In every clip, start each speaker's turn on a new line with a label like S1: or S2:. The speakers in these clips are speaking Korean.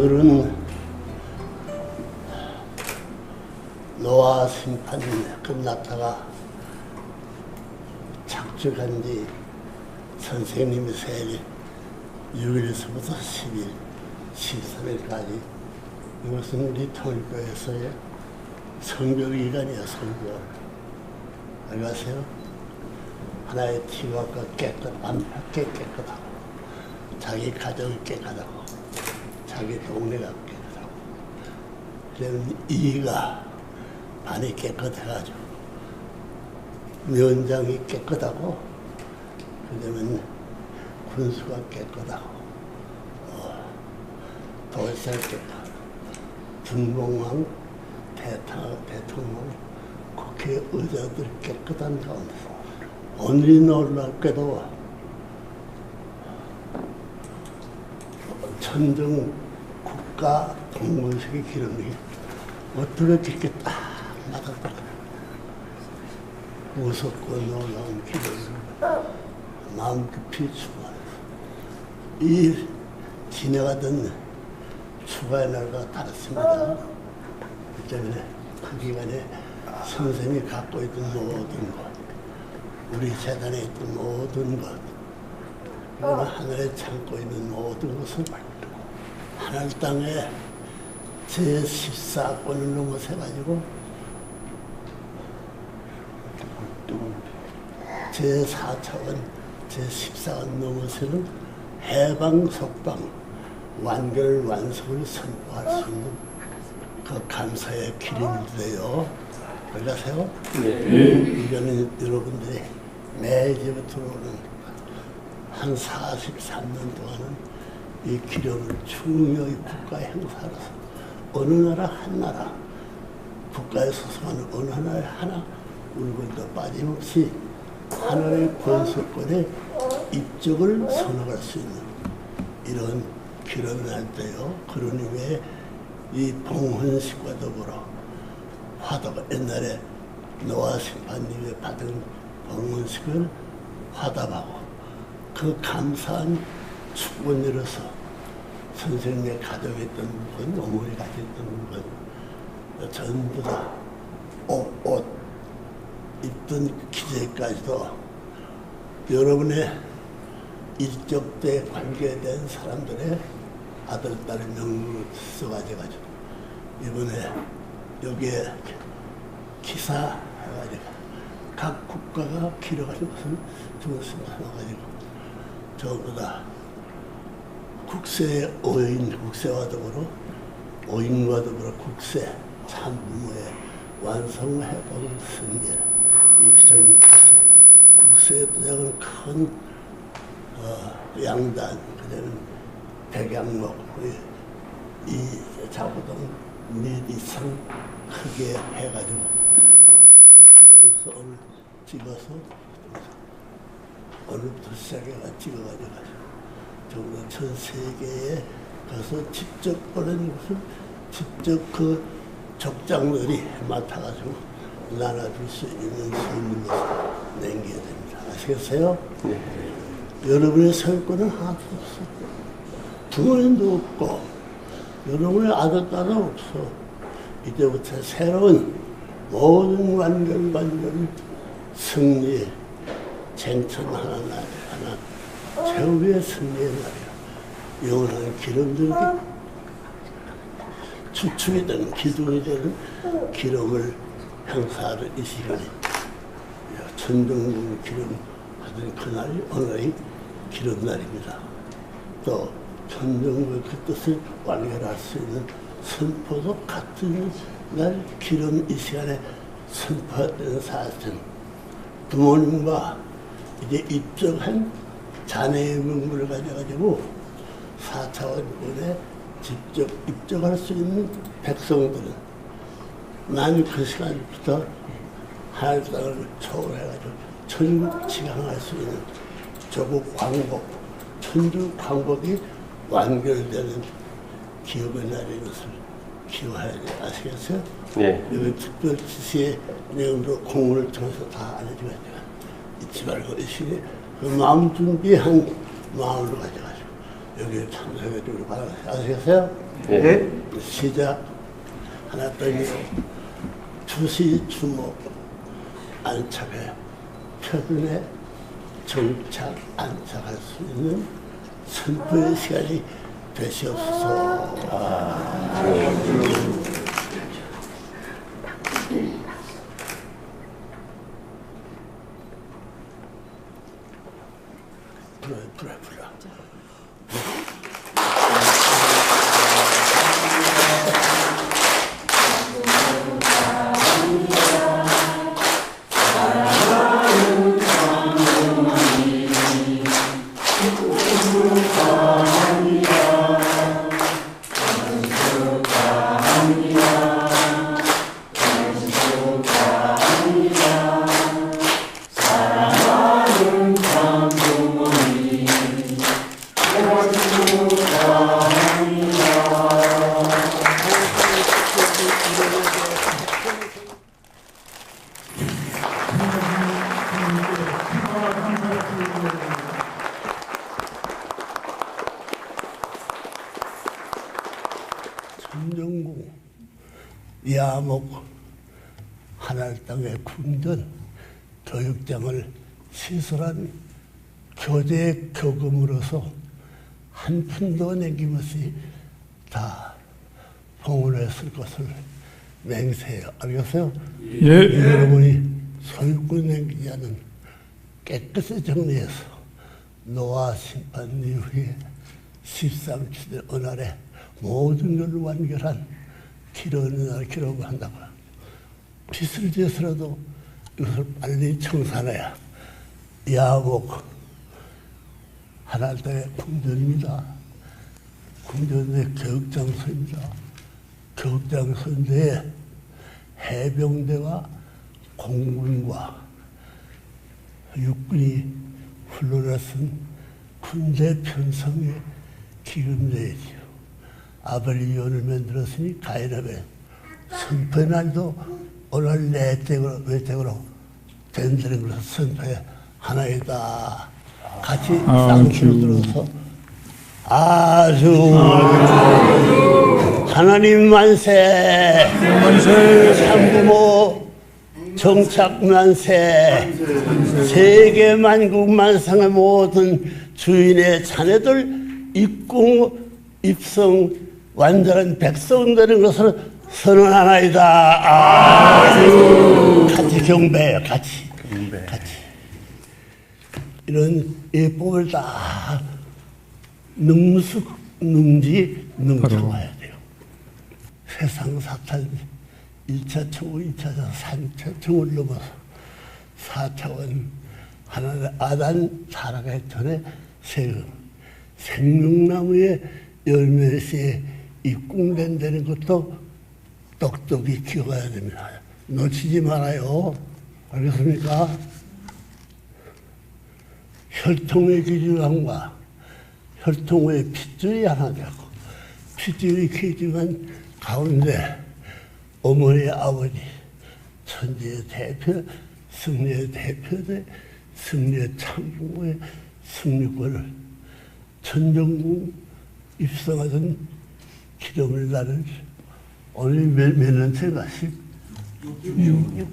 S1: 오늘은 노아 심판 끝났다가 착륙한 뒤 선생님의 생일 6일에서부터 10일, 13일까지 이것은 우리 통일교에서의 성결기간이야. 성결. 알겠어요? 하나의 팀워크가 깨끗하고 자기 가정이 깨끗하고 자기 동네가 깨끗하고 그러면 이가 반이 깨끗해가지고 면장이 깨끗하고 그러면 군수가 깨끗하고 도시가 깨끗하고 중공왕 대통령 국회의장들이 깨끗한 가운데서 오늘이 놀랍게도 천정 국가 동문식의 기름이 어떻게 이렇게 딱 맞았다. 무섭고 놀라운 기름을 마음 깊이 추구하면서 이 지나가던 추가의 날과 다릅니다. 그 때문에 그 기간에 선생님이 갖고 있던 모든 것, 우리 재단에 있던 모든 것, 그리고 하늘에 참고 있는 모든 것을 하늘 땅에 제14권을 넘어서가지고 제4차원, 제14권 넘어서는 해방, 속방, 완결, 완성을 선포할 수 있는 그 감사의 기림인데요. 몰라세요? 네. 이거는 여러분들이 매주 들어오는 한 43년 동안은 이 기름을 중요히 국가 행사로서 어느 나라 한 나라 국가에 소속하는 어느 나라에 하나 울분도 빠짐없이 하나의 권수권에 입적을 선언할 수 있는 이런 기름을 할 때요. 그런 의미에 이 봉헌식과 더불어 화답, 옛날에 노아 심판님이 받은 봉헌식을 화답하고 그 감사한 축원으로서 선생님의 가정에 있던 물건, 어머니 가지고 있던 물건 전부 다 옷 입던 기재까지도 여러분의 일적대 관계된 사람들의 아들, 딸의 명부를 써가지고 이번에 여기에 기사해가지고 각 국가가 기록하는 것을 주었습니다. 해가지고 전부 다 국세의 오인, 국세와 더불어 오인과 더불어 국세 참부모의 완성해보는 승리를 입장에서 국세의 도장은 큰 양단, 그다음에 백양목, 이 자부동 몇 이상 크게 해가지고 그 기록에서 오늘 찍어서 오늘부터 시작해가 찍어가지고 전부 전 세계에 가서 직접 보낸 것을 직접 그 족장들이 맡아가지고 나눠줄 수 있는 선물로 남겨야 됩니다. 아시겠어요? 네. 여러분의 소유권은 하나도 없어. 부모님도 없고 여러분의 아들, 딸도 없어. 이제부터 새로운 모든 완결 승리, 쟁천 하나, 최후의 승리의 날이야. 영원한 기름들이 주축이 되는, 기둥이 되는 기름을 행사하는 이 시간에 천정군 기름 하던 그날이 오늘의 기름날입니다. 또 천정군 그 뜻을 완결할 수 있는 선포도 같은 날 기름 이 시간에 선포했던 사실은 부모님과 이제 입적한 자네의 명부를 가져가지고 4차원군에 직접 입적할 수 있는 백성들은 난 그 시간부터 하늘 땅을 초월해가지고 천국 지향할 수 있는 조국 광복, 천주 광복이 완결되는 기업의 날인 것을 기억해야 돼. 아시겠어요? 네. 여기 특별 지시의 내용도 공문을 통해서 다 알려주면 잊지 말고 이 시기에 그 마음 준비한 마음으로 가져가지고 여기에 참석해 주길 바랍니다. 아시겠어요?
S2: 네.
S1: 시작. 하나 떨리고 주시 주목 안착해 표준에 정착 안착할 수 있는 선포의 시간이 되시옵소서. 불어. 천정궁 야목 하늘 땅의 궁전 교육장을 시설한 교재 교금으로서 한 푼도 남김없이 다 봉헌했을 것을 맹세해요. 알겠어요?
S3: 예.
S1: 여러분이 소유권 남기지 않은 깨끗이 정리해서 노아 심판 이후에 13시대 어느 날에 모든 것을 완결한 기록을 날 기록을 한다고 합니다. 빚을 져서라도 이것을 빨리 청산해야 야복 하나님 땅의 궁전입니다. 궁전의 교육장소입니다. 교육장소인데 해병대와 공군과 육군이 훈련을 쓴 군대 편성의 기금제이지요. 아벨리온을 만들었으니 가이라벨 선포의 날도 오늘 외적으로 된다는 것을 선포의 하나이다. 같이 쌍수로 들어서 아주 하나님 만세 참부모 정착 만세 세계 만국 만상의 모든 주인의 자녀들 입성 완전한 백성 되는 것을 선언하나이다. 같이 경배해요. 같이. 이런 예법을 다 능청해야 돼요. 세상 사탄 1차 청구, 2차 청구, 3차 청구를 넘어서 4차원 하나님 아단 살아가기 전에 생명나무의 열매시에 입궁된다는 것도 똑똑히 기억해야 됩니다. 놓치지 말아요. 알겠습니까? 혈통의 기준함과 혈통 후에 핏줄이 하나 되고 핏줄이 기준한 가운데 어머니 아버지 천지의 대표 승리의 대표대 승리의 참부의 승리권을 천정궁 입성하던 기름을 나는 오늘 몇 년째가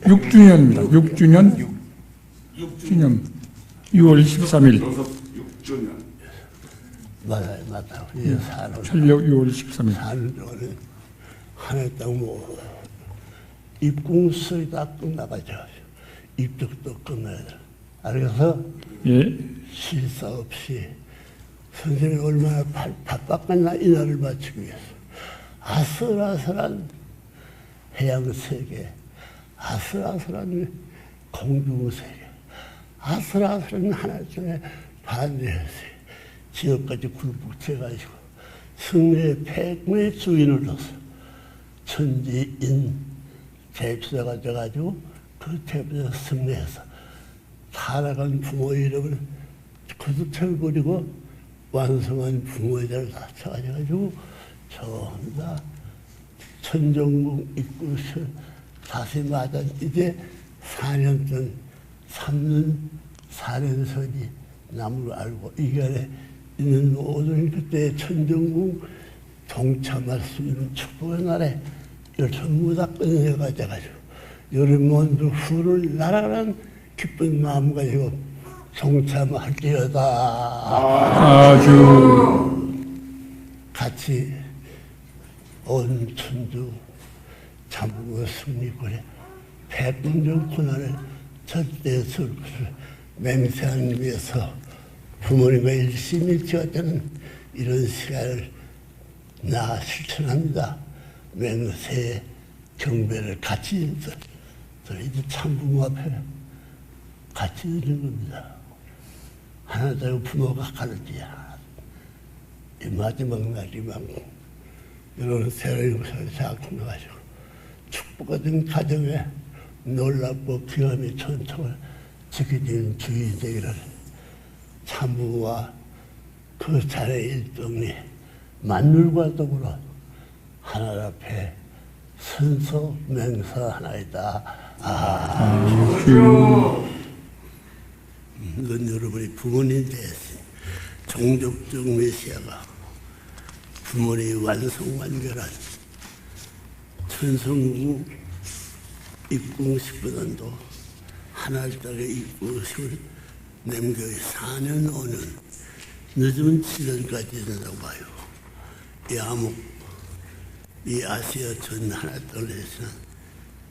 S3: 6주년입니다. 6주년 6월 13일.
S2: 6주년.
S1: 맞아요.
S3: 철력 6월 13일.
S1: 사는 동안은 하늘 땅 뭐 입궁설이 다 끝나가죠. 입덕도 끝나야 돼. 알겠어?
S3: 예.
S1: 실사 없이 선생님이 얼마나 바빴겠나 이 날을 마치기 위해서 아슬아슬한 해양세계, 아슬아슬한 공중세계, 아슬아슬한 하나님의 반대세계 지역까지 굴복해가지고 승리의 백매의 주인으로서 천지인 대표자가 돼가지고 그 대표자 승리해서 살아간 부모의 이름을 거듭쳐버리고 완성한 부모의 자를 다 찾아가지고 전부 다 천정궁 입구에서 다시 맞아 이제 4년 전 3년 4년선이 남을 알고 이간에 있는 모든 그때 천정궁 동참할 수 있는 축복의 날에 이걸 전부 다 끝내가지고 여름 먼저 후를 날아가는 기쁜 마음 가지고 동참할지어다.
S3: 아주
S1: 같이 온 천주 참고 승리권에 백군정 고난을 절대 쓸 것을 맹세하기 위해서 부모님과 일심일치하자는 이런 시간을 나 실천합니다. 맹세 경배를 같이 해서 저희도 참부모 앞에 같이 드리는 겁니다. 하나 되고 부모가 가르치야. 이 마지막 날이만 여러분 새로운 것을 생각해가지고 축복받은 가정에 놀랍고 귀함이 천청을 지켜지는 주인 되기를 참부와 그 자네 일동리 만물과 더불어 하늘 앞에 선서 맹세하나이다. 이건 여러분이 부모님 대신 종족적 메시아가 부모님이 완성완결한 천성국 입궁식보다도 하나를 따라 입궁식을 남겨의 4년 5년 늦으면 7년까지 된다고 봐요. 이 암흑 이 아시아 전 하나 떨어지는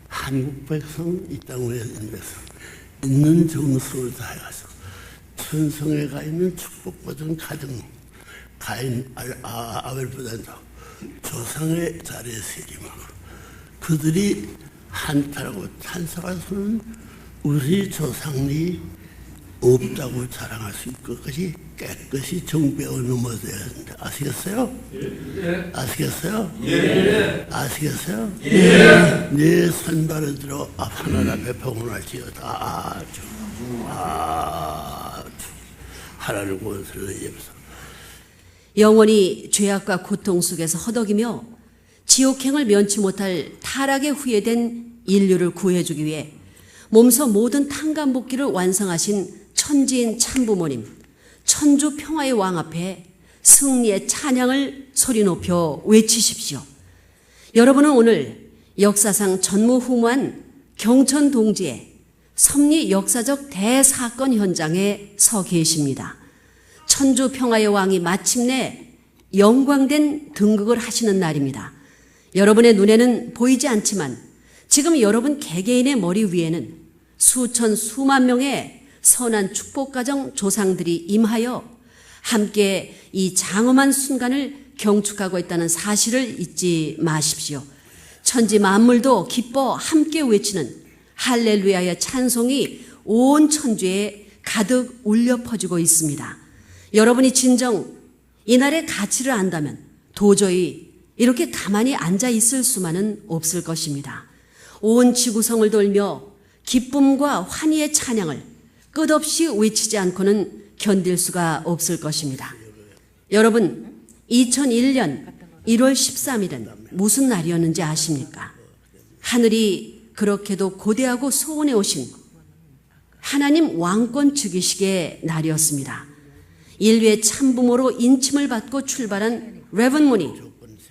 S1: 한국 백성 이 땅에 있는 백성 있는 정성을 다해서 천성에 가 있는 축복받은 가정 가인 아벨보다도 조상의 자리에서 이름하고 그들이 한타라고 찬성하서는 우리 조상이 없다고 자랑할 수 있을 것까지 깨끗이 정배어 넘어져야 한다. 아시겠어요? 예. 아시겠어요? 예. 아시겠어요? 예. 네 선발을 들어 하늘 앞에 봉헌할지어다. 하나님 권세를 의지해서
S2: 영원히 죄악과 고통 속에서 허덕이며 지옥행을 면치 못할 타락에 후회된 인류를 구해주기 위해 몸소 모든 탕감복기를 완성하신 천지인 참부모님, 천주 평화의 왕 앞에 승리의 찬양을 소리 높여 외치십시오. 여러분은 오늘 역사상 전무후무한 경천 동지의 섭리 역사적 대사건 현장에 서 계십니다. 천주 평화의 왕이 마침내 영광된 등극을 하시는 날입니다. 여러분의 눈에는 보이지 않지만 지금 여러분 개개인의 머리 위에는 수천 수만 명의 선한 축복가정 조상들이 임하여 함께 이 장엄한 순간을 경축하고 있다는 사실을 잊지 마십시오. 천지 만물도 기뻐 함께 외치는 할렐루야의 찬송이 온 천주에 가득 울려 퍼지고 있습니다. 여러분이 진정 이날의 가치를 안다면 도저히 이렇게 가만히 앉아 있을 수만은 없을 것입니다. 온 지구성을 돌며 기쁨과 환희의 찬양을 끝없이 외치지 않고는 견딜 수가 없을 것입니다. 여러분, 2001년 1월 13일은 무슨 날이었는지 아십니까? 하늘이 그렇게도 고대하고 소원해 오신 하나님 왕권 즉위식의 날이었습니다. 인류의 참부모로 인침을 받고 출발한 레븐문이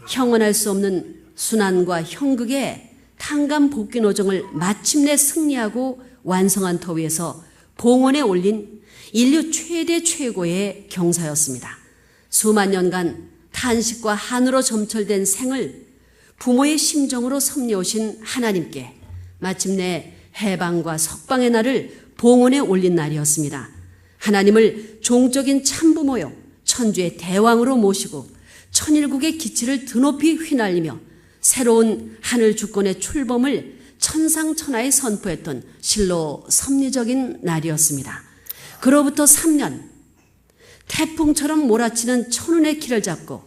S2: 형언할 수 없는 순환과 형극의 탕감 복귀 노정을 마침내 승리하고 완성한 터 위에서 봉헌에 올린 인류 최대 최고의 경사였습니다. 수만 년간 탄식과 한으로 점철된 생을 부모의 심정으로 섭리오신 하나님께 마침내 해방과 석방의 날을 봉헌에 올린 날이었습니다. 하나님을 종적인 참부모여 천주의 대왕으로 모시고 천일국의 기치를 드높이 휘날리며 새로운 하늘 주권의 출범을 천상천하에 선포했던 실로 섭리적인 날이었습니다. 그로부터 3년 태풍처럼 몰아치는 천운의 길을 잡고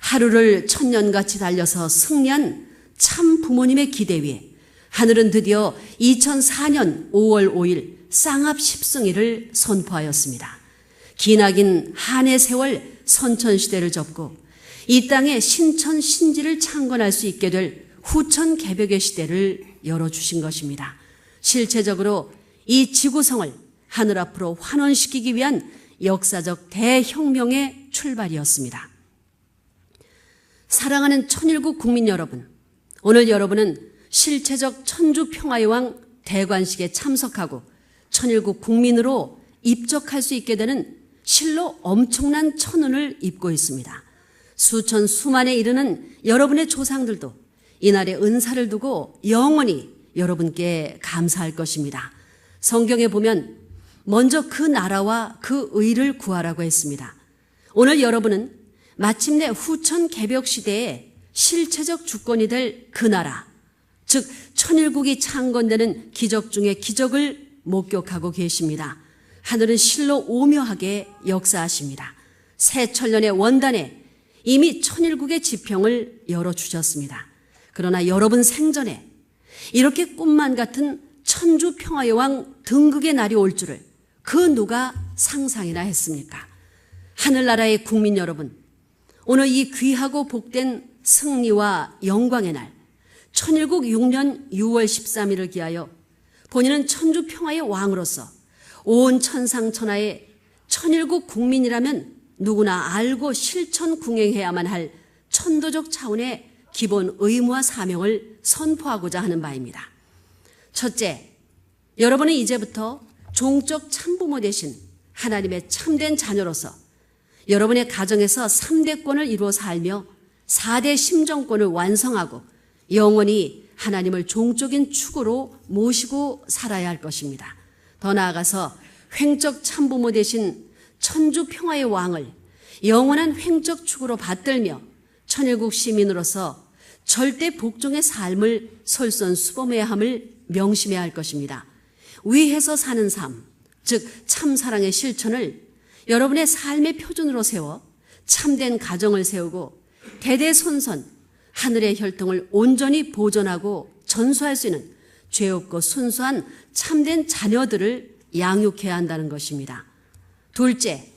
S2: 하루를 천년같이 달려서 승리한 참 부모님의 기대 위에 하늘은 드디어 2004년 5월 5일 쌍합 10승일을 선포하였습니다. 기나긴 한해 세월 선천시대를 접고 이 땅에 신천 신지를 창건할 수 있게 될 후천 개벽의 시대를 열어주신 것입니다. 실체적으로 이 지구성을 하늘 앞으로 환원시키기 위한 역사적 대혁명의 출발이었습니다. 사랑하는 천일국 국민 여러분, 오늘 여러분은 실체적 천주평화의 왕 대관식에 참석하고 천일국 국민으로 입적할 수 있게 되는 실로 엄청난 천운을 입고 있습니다. 수천 수만에 이르는 여러분의 조상들도 이날의 은사를 두고 영원히 여러분께 감사할 것입니다. 성경에 보면 먼저 그 나라와 그 의를 구하라고 했습니다. 오늘 여러분은 마침내 후천 개벽 시대에 실체적 주권이 될 그 나라, 즉 천일국이 창건되는 기적 중의 기적을 목격하고 계십니다. 하늘은 실로 오묘하게 역사하십니다. 새 천년의 원단에 이미 천일국의 지평을 열어주셨습니다. 그러나 여러분 생전에 이렇게 꿈만 같은 천주평화의 왕 등극의 날이 올 줄을 그 누가 상상이나 했습니까? 하늘나라의 국민 여러분, 오늘 이 귀하고 복된 승리와 영광의 날, 천일국 6년 6월 13일을 기하여 본인은 천주평화의 왕으로서 온 천상천하의 천일국 국민이라면 누구나 알고 실천 궁행해야만 할 천도적 차원의 기본 의무와 사명을 선포하고자 하는 바입니다. 첫째, 여러분은 이제부터 종적 참부모 되신 하나님의 참된 자녀로서 여러분의 가정에서 3대권을 이루어 살며 4대 심정권을 완성하고 영원히 하나님을 종적인 축으로 모시고 살아야 할 것입니다. 더 나아가서 횡적 참부모 되신 천주평화의 왕을 영원한 횡적 축으로 받들며 천일국 시민으로서 절대 복종의 삶을 솔선수범해야 함을 명심해야 할 것입니다. 위해서 사는 삶, 즉 참사랑의 실천을 여러분의 삶의 표준으로 세워 참된 가정을 세우고 대대손손 하늘의 혈통을 온전히 보존하고 전수할 수 있는 죄 없고 순수한 참된 자녀들을 양육해야 한다는 것입니다. 둘째,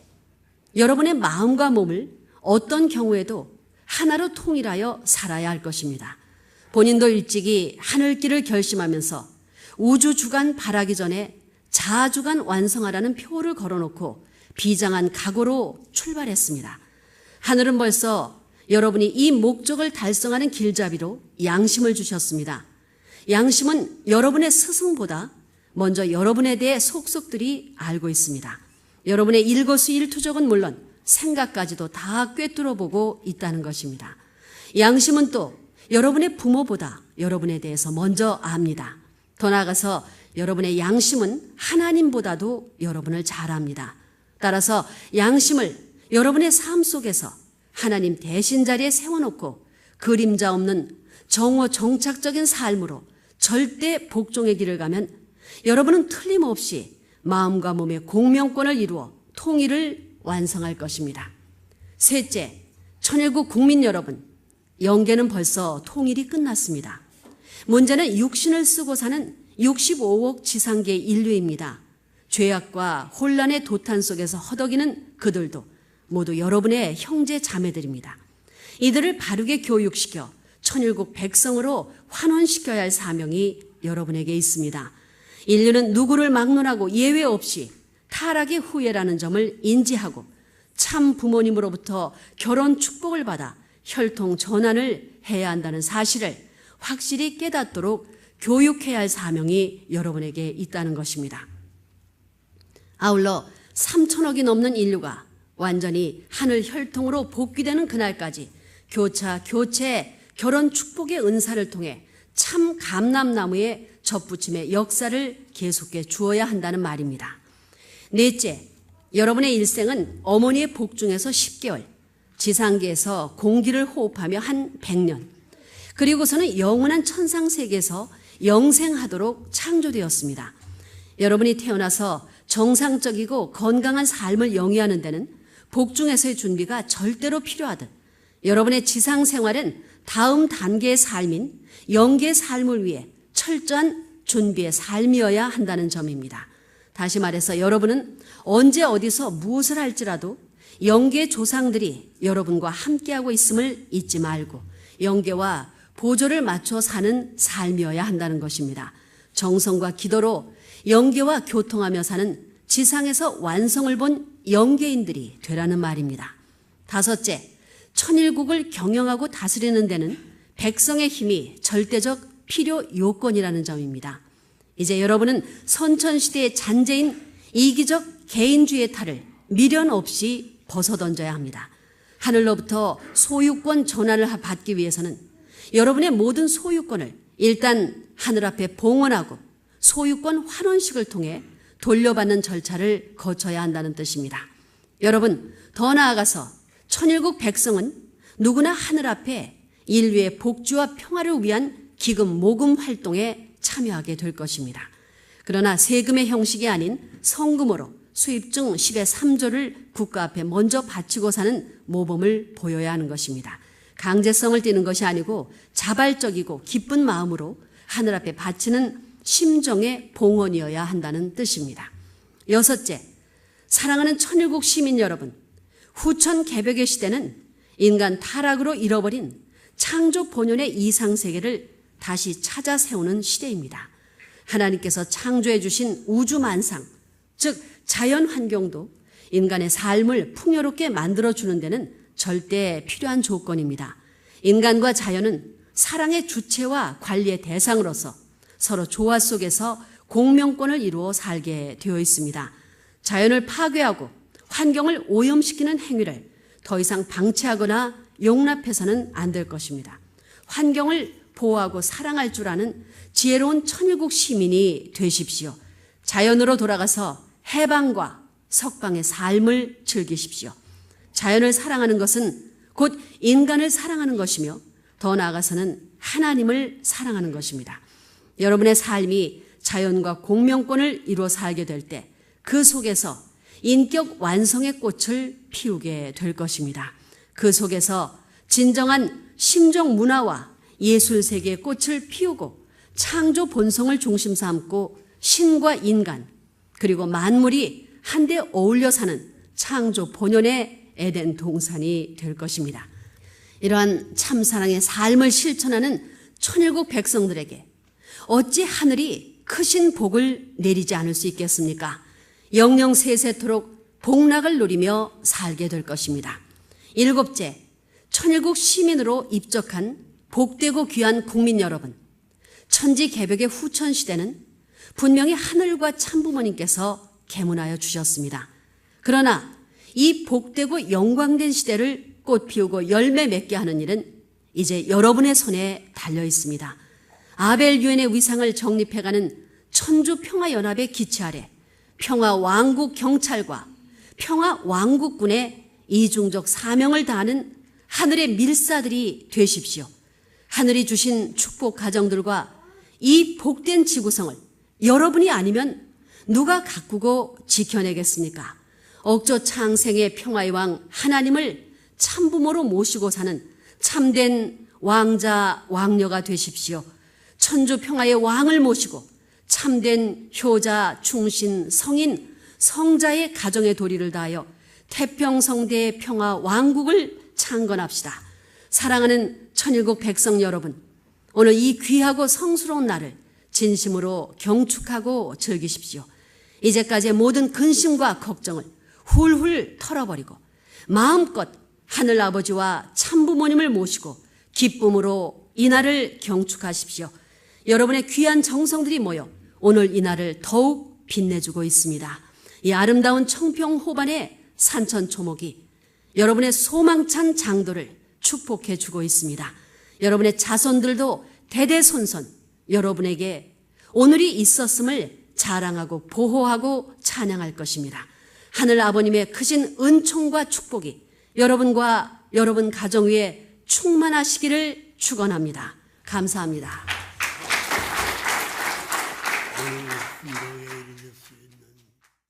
S2: 여러분의 마음과 몸을 어떤 경우에도 하나로 통일하여 살아야 할 것입니다. 본인도 일찍이 하늘길을 결심하면서 우주주간 바라기 전에 자아주간 완성하라는 표를 걸어놓고 비장한 각오로 출발했습니다. 하늘은 벌써 여러분이 이 목적을 달성하는 길잡이로 양심을 주셨습니다. 양심은 여러분의 스승보다 먼저 여러분에 대해 속속들이 알고 있습니다. 여러분의 일거수일투족은 물론 생각까지도 다 꿰뚫어보고 있다는 것입니다. 양심은 또 여러분의 부모보다 여러분에 대해서 먼저 압니다. 더 나아가서 여러분의 양심은 하나님보다도 여러분을 잘 압니다. 따라서 양심을 여러분의 삶 속에서 하나님 대신 자리에 세워놓고 그림자 없는 정오 정착적인 삶으로 절대 복종의 길을 가면 여러분은 틀림없이 마음과 몸의 공명권을 이루어 통일을 완성할 것입니다. 셋째, 천일국 국민 여러분, 영계는 벌써 통일이 끝났습니다. 문제는 육신을 쓰고 사는 65억 지상계 인류입니다. 죄악과 혼란의 도탄 속에서 허덕이는 그들도 모두 여러분의 형제 자매들입니다. 이들을 바르게 교육시켜 천일국 백성으로 환원시켜야 할 사명이 여러분에게 있습니다. 인류는 누구를 막론하고 예외 없이 타락의 후예라는 점을 인지하고 참 부모님으로부터 결혼 축복을 받아 혈통 전환을 해야 한다는 사실을 확실히 깨닫도록 교육해야 할 사명이 여러분에게 있다는 것입니다. 아울러 3천억이 넘는 인류가 완전히 하늘 혈통으로 복귀되는 그날까지 교차, 교체, 결혼 축복의 은사를 통해 참 감람나무의 접붙임의 역사를 계속해 주어야 한다는 말입니다. 넷째, 여러분의 일생은 어머니의 복중에서 10개월, 지상계에서 공기를 호흡하며 한 100년, 그리고서는 영원한 천상세계에서 영생하도록 창조되었습니다. 여러분이 태어나서 정상적이고 건강한 삶을 영위하는 데는 복중에서의 준비가 절대로 필요하듯 여러분의 지상생활은 다음 단계의 삶인 영계의 삶을 위해 철저한 준비의 삶이어야 한다는 점입니다. 다시 말해서 여러분은 언제 어디서 무엇을 할지라도 영계의 조상들이 여러분과 함께하고 있음을 잊지 말고 영계와 보조를 맞춰 사는 삶이어야 한다는 것입니다. 정성과 기도로 영계와 교통하며 사는 지상에서 완성을 본 영계인들이 되라는 말입니다. 다섯째, 천일국을 경영하고 다스리는 데는 백성의 힘이 절대적 필요 요건이라는 점입니다. 이제 여러분은 선천시대의 잔재인 이기적 개인주의의 탈을 미련 없이 벗어던져야 합니다. 하늘로부터 소유권 전환을 받기 위해서는 여러분의 모든 소유권을 일단 하늘 앞에 봉헌하고 소유권 환원식을 통해 돌려받는 절차를 거쳐야 한다는 뜻입니다. 여러분, 더 나아가서 천일국 백성은 누구나 하늘 앞에 인류의 복주와 평화를 위한 기금 모금 활동에 참여하게 될 것입니다. 그러나 세금의 형식이 아닌 성금으로 수입 중 10의 3조를 국가 앞에 먼저 바치고 사는 모범을 보여야 하는 것입니다. 강제성을 띠는 것이 아니고 자발적이고 기쁜 마음으로 하늘 앞에 바치는 심정의 봉헌이어야 한다는 뜻입니다. 여섯째, 사랑하는 천일국 시민 여러분, 후천 개벽의 시대는 인간 타락으로 잃어버린 창조 본연의 이상세계를 다시 찾아 세우는 시대입니다. 하나님께서 창조해 주신 우주 만상, 즉 자연 환경도 인간의 삶을 풍요롭게 만들어주는 데는 절대 필요한 조건입니다. 인간과 자연은 사랑의 주체와 관리의 대상으로서 서로 조화 속에서 공명권을 이루어 살게 되어 있습니다. 자연을 파괴하고 환경을 오염시키는 행위를 더 이상 방치하거나 용납해서는 안 될 것입니다. 환경을 보호하고 사랑할 줄 아는 지혜로운 천일국 시민이 되십시오. 자연으로 돌아가서 해방과 석방의 삶을 즐기십시오. 자연을 사랑하는 것은 곧 인간을 사랑하는 것이며 더 나아가서는 하나님을 사랑하는 것입니다. 여러분의 삶이 자연과 공명권을 이루어 살게 될 때 그 속에서 인격 완성의 꽃을 피우게 될 것입니다. 그 속에서 진정한 심정 문화와 예술 세계의 꽃을 피우고 창조 본성을 중심 삼고 신과 인간 그리고 만물이 한데 어울려 사는 창조 본연의 에덴 동산이 될 것입니다. 이러한 참사랑의 삶을 실천하는 천일국 백성들에게 어찌 하늘이 크신 복을 내리지 않을 수 있겠습니까? 영영 세세토록 복락을 누리며 살게 될 것입니다. 일곱째, 천일국 시민으로 입적한 복되고 귀한 국민 여러분, 천지 개벽의 후천 시대는 분명히 하늘과 참부모님께서 계문하여 주셨습니다. 그러나 이 복되고 영광된 시대를 꽃 피우고 열매 맺게 하는 일은 이제 여러분의 손에 달려 있습니다. 아벨 유엔의 위상을 정립해가는 천주평화연합의 기치 아래 평화왕국 경찰과 평화왕국군의 이중적 사명을 다하는 하늘의 밀사들이 되십시오. 하늘이 주신 축복 가정들과 이 복된 지구성을 여러분이 아니면 누가 가꾸고 지켜내겠습니까? 억조 창생의 평화의 왕 하나님을 참부모로 모시고 사는 참된 왕자 왕녀가 되십시오. 천주 평화의 왕을 모시고 참된 효자, 충신, 성인, 성자의 가정의 도리를 다하여 태평성대의 평화 왕국을 창건합시다. 사랑하는 천일국 백성 여러분, 오늘 이 귀하고 성스러운 날을 진심으로 경축하고 즐기십시오. 이제까지의 모든 근심과 걱정을 훌훌 털어버리고 마음껏 하늘아버지와 참부모님을 모시고 기쁨으로 이 날을 경축하십시오. 여러분의 귀한 정성들이 모여 오늘 이 날을 더욱 빛내주고 있습니다. 이 아름다운 청평 호반의 산천초목이 여러분의 소망찬 장도를 축복해 주고 있습니다. 여러분의 자손들도 대대손손 여러분에게 오늘이 있었음을 자랑하고 보호하고 찬양할 것입니다. 하늘 아버님의 크신 은총과 축복이 여러분과 여러분 가정 위에 충만하시기를 축원합니다. 감사합니다.